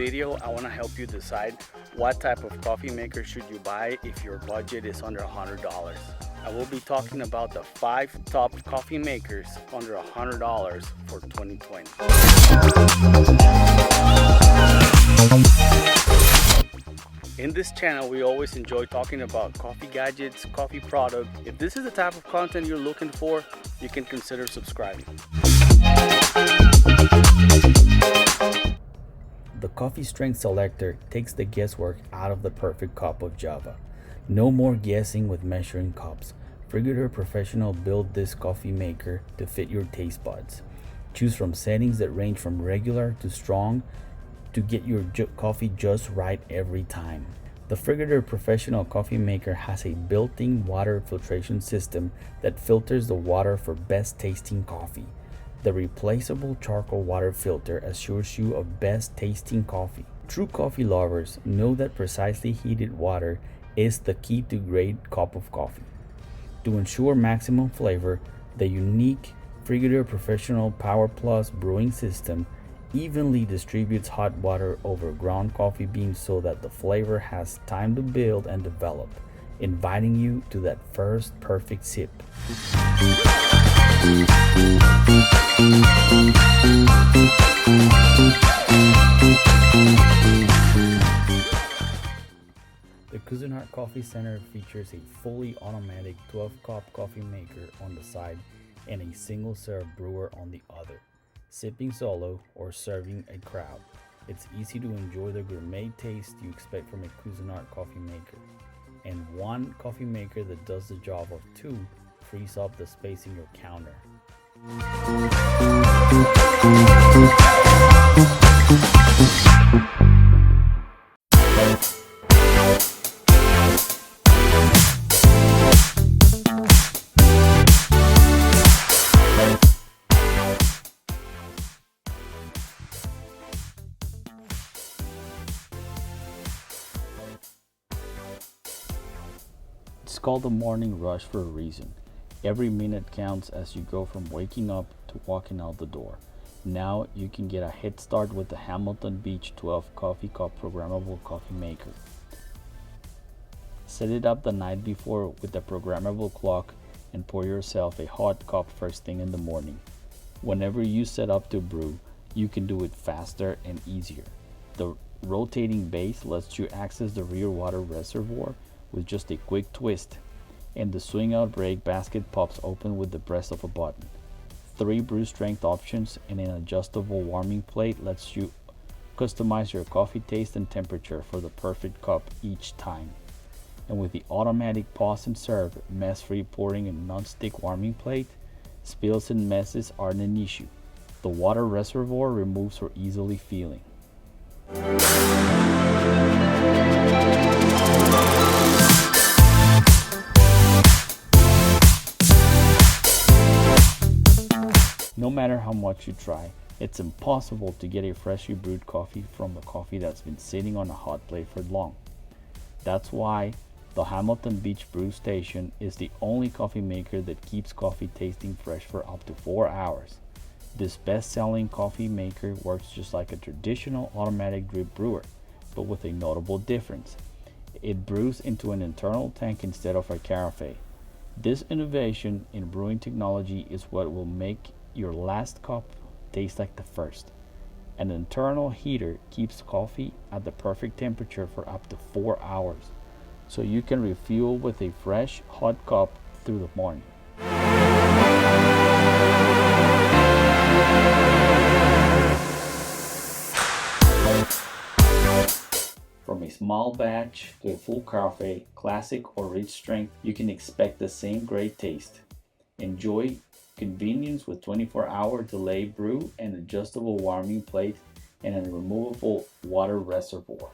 video, I want to help you decide what type of coffee maker should you buy if your budget is under $100. I will be talking about the 5 top coffee makers under $100 for 2020. In this channel, we always enjoy talking about coffee gadgets, coffee products. If this is the type of content you're looking for, you can consider subscribing. The coffee strength selector takes the guesswork out of the perfect cup of Java. No more guessing with measuring cups. Frigidaire Professional built this coffee maker to fit your taste buds. Choose from settings that range from regular to strong to get your coffee just right every time. The Frigidaire Professional coffee maker has a built-in water filtration system that filters the water for best tasting coffee. The replaceable charcoal water filter assures you of best tasting coffee. True coffee lovers know that precisely heated water is the key to great cup of coffee. To ensure maximum flavor, the unique Frigidaire Professional Power Plus brewing system evenly distributes hot water over ground coffee beans so that the flavor has time to build and develop, inviting you to that first perfect sip. The Cuisinart Coffee Center features a fully automatic 12-cup coffee maker on the side and a single-serve brewer on the other. Sipping solo or serving a crowd, it's easy to enjoy the gourmet taste you expect from a Cuisinart coffee maker. And one coffee maker that does the job of 2 frees up the space in your counter. It's called the morning rush for a reason. Every minute counts as you go from waking up to walking out the door. Now you can get a head start with the Hamilton Beach 12 Coffee Cup Programmable Coffee Maker. Set it up the night before with the programmable clock and pour yourself a hot cup first thing in the morning. Whenever you set up to brew, you can do it faster and easier. The rotating base lets you access the rear water reservoir with just a quick twist, and the swing out break basket pops open with the press of a button. 3 brew strength options and an adjustable warming plate lets you customize your coffee taste and temperature for the perfect cup each time. And with the automatic pause and serve, mess-free pouring and non-stick warming plate, spills and messes aren't an issue. The water reservoir removes for easily filling. No matter how much you try, it's impossible to get a freshly brewed coffee from a coffee that's been sitting on a hot plate for long. That's why the Hamilton Beach Brew Station is the only coffee maker that keeps coffee tasting fresh for up to 4 hours. This best-selling coffee maker works just like a traditional automatic drip brewer, but with a notable difference. It brews into an internal tank instead of a carafe. This innovation in brewing technology is what will make your last cup taste like the first. An internal heater keeps coffee at the perfect temperature for up to 4 hours, so you can refuel with a fresh, hot cup through the morning. From a small batch to a full cafe, classic or rich strength, you can expect the same great taste. Enjoy convenience with 24-hour delay brew, an adjustable warming plate, and a removable water reservoir.